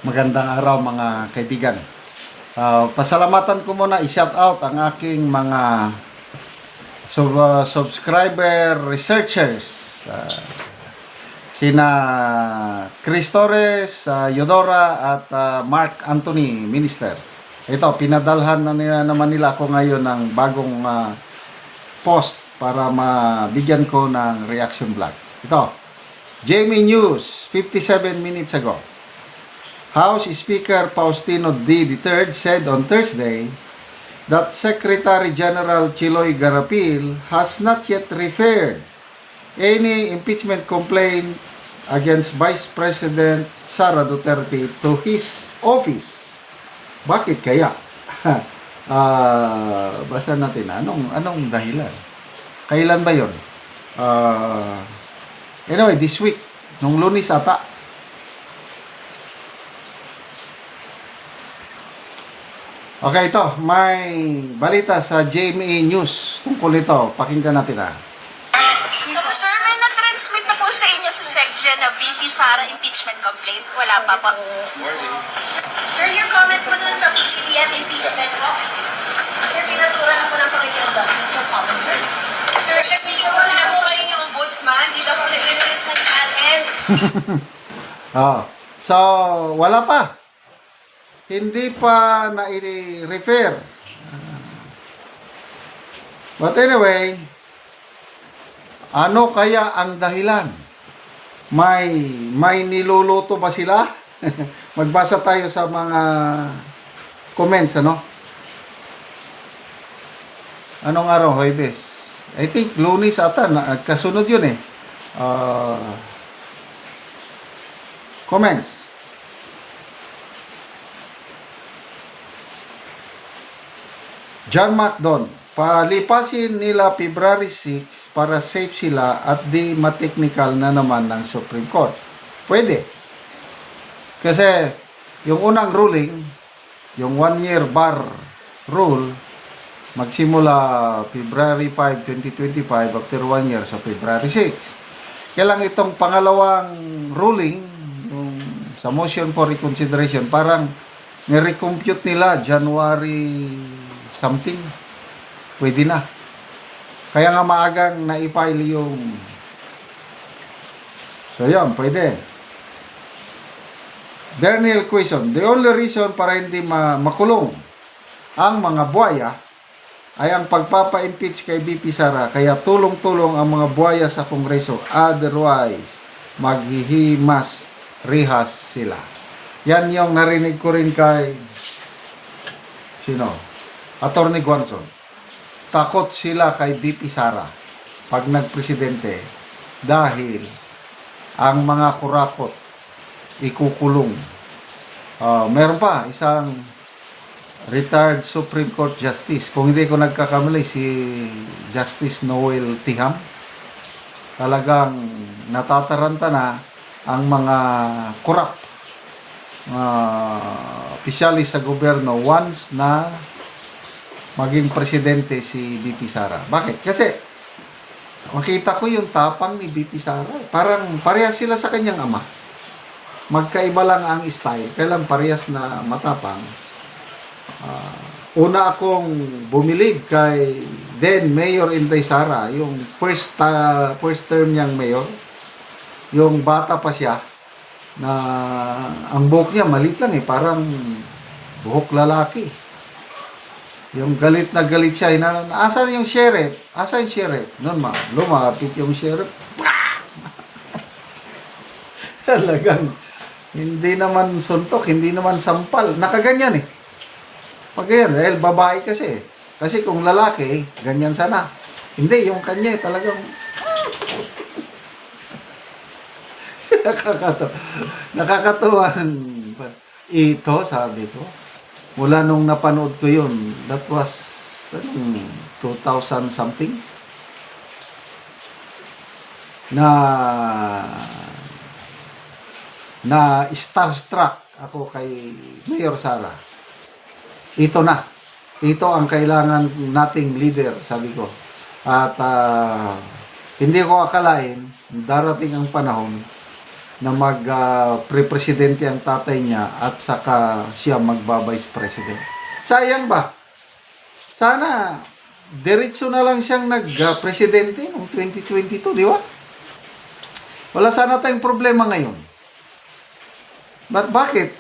Magandang araw mga kaibigan. Pasalamatan ko muna i-shout out ang aking mga subscriber researchers. Sina Chris Torres, Eudora at Mark Anthony, Minister. Ito, pinadalhan na naman nila ako ngayon ng bagong post para mabigyan ko ng reaction vlog. Ito, Jamie News, 57 minutes ago. House Speaker Faustino D. III said on Thursday that Secretary General Chiloy Garapil has not yet referred any impeachment complaint against Vice President Sara Duterte to his office. Bakit kaya? Basa natin, anong dahilan? Kailan ba yun? Anyway, this week, nung Lunes ata, okay, ito. May balita sa GMA News tungkol ito. Pakinggan natin Sir, may na-transmit na po sa inyo sa section na VP Sara impeachment complaint. Wala pa po. Sir, your comment po dun sa PDM impeachment po. Sir, pinasura na po ng Committee on Justice. No comment, sir. Sir, kasi po na po kayo yung ombudsman. Di daw po nag-release ng talent. So, wala pa. Hindi pa na-refer. But anyway, ano kaya ang dahilan? May niluluto ba sila? Magbasa tayo sa mga comments, ano? Anong araw? Huwebes. I think Lunes ata, kasunod yun eh. Comments. John MacDon, palipasin nila February 6 para safe sila at di ma-technical na naman ng Supreme Court. Pwede. Kasi yung unang ruling, yung 1-year bar rule, magsimula February 5, 2025 after 1 year sa February 6. Kaya lang itong pangalawang ruling, yung sa motion for reconsideration, parang nirecompute nila January something, pwede na. Kaya nga maagang na-file yung so yun, pwede. Daniel question, the only reason para hindi makulong ang mga buhaya ay ang pagpapa-impeach kay VP Sara, kaya tulong-tulong ang mga buhaya sa Kongreso, otherwise maghihimas rihas sila. Yan yung narinig ko rin kay sino? Attorney Guanzon. Takot sila kay VP Sara pag nagpresidente dahil ang mga kurakot ikukulong. Meron pa isang retired Supreme Court Justice, kung hindi ko nagkakamali, si Justice Noel Tiham. Talagang natataranta na ang mga corrupt opisyali sa gobyerno once na maging presidente si VP Sara. Bakit? Kasi makita ko yung tapang ni VP Sara. Parang parehas sila sa kanyang ama. Magkaiba lang ang style. Kailan parehas na matapang. Una akong bumilib kay then Mayor Inday Sara, yung first term niyang mayor. Yung bata pa siya na ang buhok niya maliit lang eh, parang buhok lalaki. Yung galit na galit siya, asan yung sheriff? Asan yung sheriff? Noon lumapit yung sheriff. Talagang, hindi naman suntok, hindi naman sampal. Nakaganyan eh. Pag yan, dahil babae kasi. Kasi kung lalaki, ganyan sana. Hindi, yung kanya talagang nakakatuwa. Ito, sabi ko. Mula nung napanood ko yun, that was 2000 something, na starstruck ako kay Mayor Sara. Ito na. Ito ang kailangan nating leader, sabi ko. At hindi ko akalain, darating ang panahon na pre-presidente ang tatay niya at saka siya magba-vice president. Sayang ba? Sana diretso na lang siyang nag-presidente noong 2022, di ba? Wala sana tayong problema ngayon. But bakit?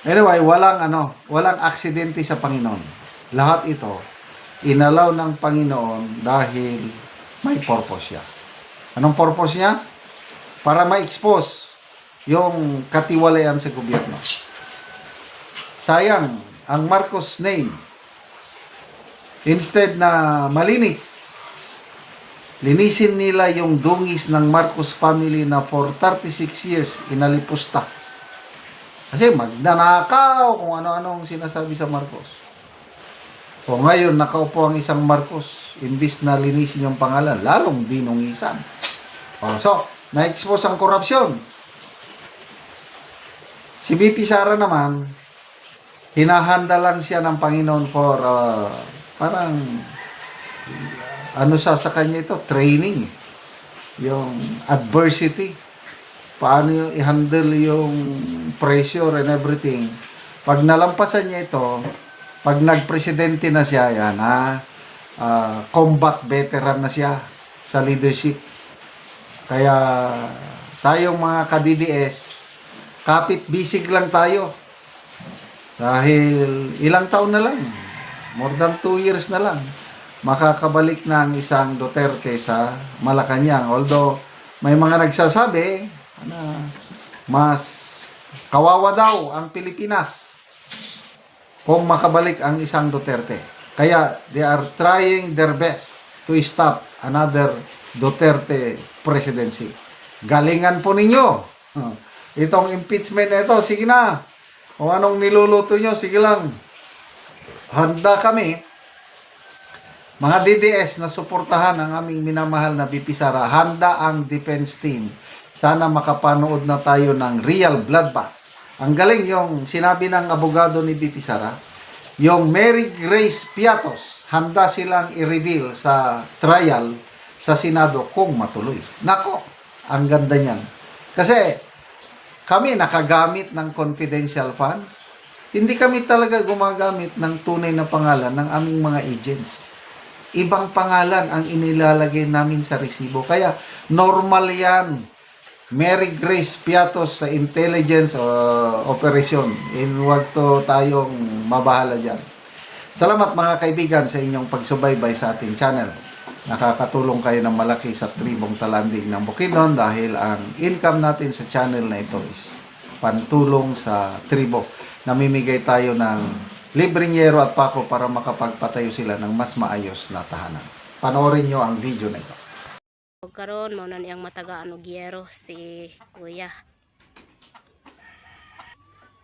Anyway, walang aksidente sa Panginoon. Lahat ito inalaw ng Panginoon dahil may purpose siya. Anong purpose niya? Para ma-expose yung katiwalian sa gobyerno. Sayang, ang Marcos name, instead na linisin nila yung dungis ng Marcos family na for 36 years inalipusta. Kasi magnanakaw kung ano-anong sinasabi sa Marcos. O ngayon, nakaupo ang isang Marcos, imbis na linisin yung pangalan, lalong dinungisan. So, na-expose ang korupsyon. Si BP Sara naman, hinahanda lang siya ng Panginoon for parang sa kanya ito, training. Yung adversity. Paano yung i-handle yung pressure and everything. Pag nalampasan niya ito, pag nagpresidente na siya, yan combat veteran na siya sa leadership. Kaya tayong mga ka-DDS, kapit bisig lang tayo. Dahil ilang taon na lang, more than 2 years na lang, makakabalik na ang isang Duterte sa Malacanang. Although, may mga nagsasabi na mas kawawa daw ang Pilipinas kung makabalik ang isang Duterte. Kaya, they are trying their best to stop another Duterte presidency. Galingan po ninyo. Itong impeachment na ito, sige na. Kung anong niluluto nyo, sige lang. Handa kami, mga DDS na suportahan ang aming minamahal na BP Sara. Handa ang defense team. Sana makapanood na tayo ng real bloodbath. Ang galing yung sinabi ng abogado ni BP Sara, yung Mary Grace Piatos, handa silang i-reveal sa trial sa Senado kung matuloy. Nako, ang ganda niyan. Kasi kami nakagamit ng confidential funds. Hindi kami talaga gumagamit ng tunay na pangalan ng aming mga agents. Ibang pangalan ang inilalagay namin sa resibo. Kaya normal yan. Mary Grace Piatos sa intelligence operation. Huwag to tayong mabahala dyan. Salamat mga kaibigan sa inyong pagsubaybay sa ating channel. Nakakatulong kayo ng malaki sa tribong talanding ng Bukidnon dahil ang income natin sa channel na ito is pantulong sa tribo. Namimigay tayo ng libreng yero at pako para makapagpatayo sila ng mas maayos na tahanan. Panoorin nyo ang video na ito. Karon mao na niyang matagaan og yero si Kuya.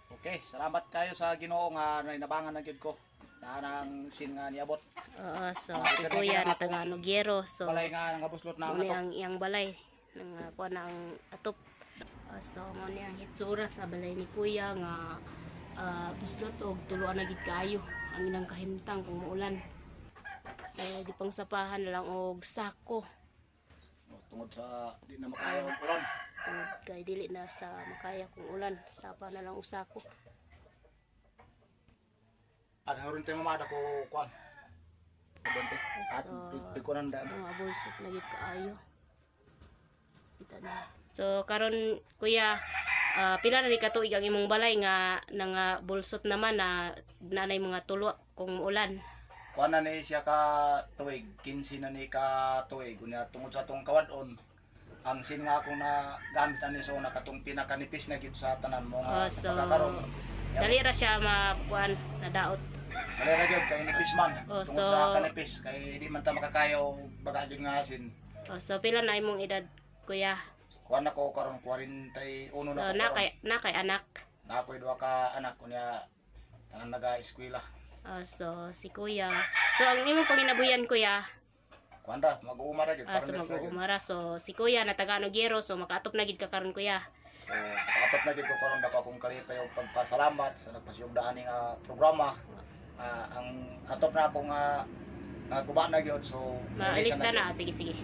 Okay, salamat kayo sa Ginoo nga nainabangan na gyud ko. Nang sin nga niabot. Oo, so si Kuya natagaan og yero. So Balay nga nangabuslot na mao ako. ang iyang balay nang kuha na ang atop. So mao ni ang hitsura sa balay ni Kuya nga buslot og tuluan na gid kaayo ang ilang kahimtang kung muulan. So di pang sapahan na lang og sako. Tungod sa di na makaya ang ulan. Kay dili na sa makaya kung ulan, sapa na lang og sako. At haron tayo mamada ko kuan. Bente. At ikunan da. Mga bulsot na gid kaayo. Kita na. So karon Kuya, pila na ni katuig ang imong balay nga nang bulsot naman na nanay mga tulo kung ulan. Kuan na ni siya ka tuig, 15 na ni ka tuig. Unya tungod sa tong kawadon, ang sin nga akong na gamit ani so nakatong pinakanipis na gid sa tanan mo nga So pagkakaroon. dali ra siya makuan na daot. Dali ra gyud kay nipis man. Tungod So sa kanipis kay di man ta makakayo baga gyud nga asin. so pila na imong edad Kuya? Kuan ako karon 41 So na ko. na kay anak. Na ako'y duha ka anak kunya tanan naga-eskwela. So si Kuya. So ang imong panginabuyan Kuya, Kuan ra mag-uuma ra gyud so mag-uumara. So si Kuya natagaan og yero so makaatop na gid ka karon Kuya. So atop na gyud ko karon dako akong kalipay og pagpasalamat sa nagpasiyugdaan ning programa. Ang atop na ako nga naguba na gyud so Maalis na na. Sige.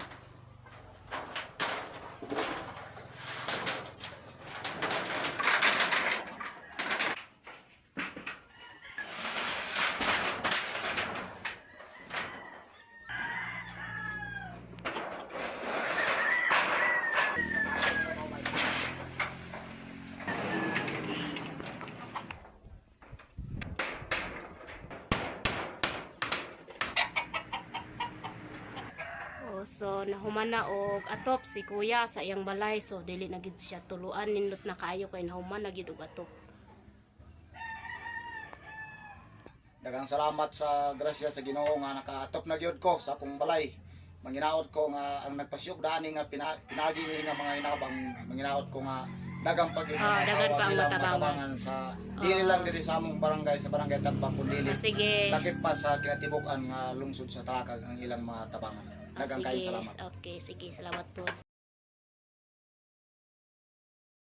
So nahuman na og atop si kuya sa iyang balay, so dili na gid siya tuluan, nindot na kaayo kay nahuman na gid og atop. Daghang salamat sa grasya sa Ginoo nga nakaatop na gyud ko sa akong balay. Manginaot ko nga ang nagpasyog dani nga pinagi ni nga mga hinabang, manginaot ko nga dagang pag dagan pa ang matabangan. sa dili lang diri sa among barangay, sa barangay Tagbang kundi Sige. lakip pa sa kinatibukan nga lungsod sa Tarakag ang ilang mga tabangan. Dagang kayo Sige. salamat. Okay, sige. Salamat po.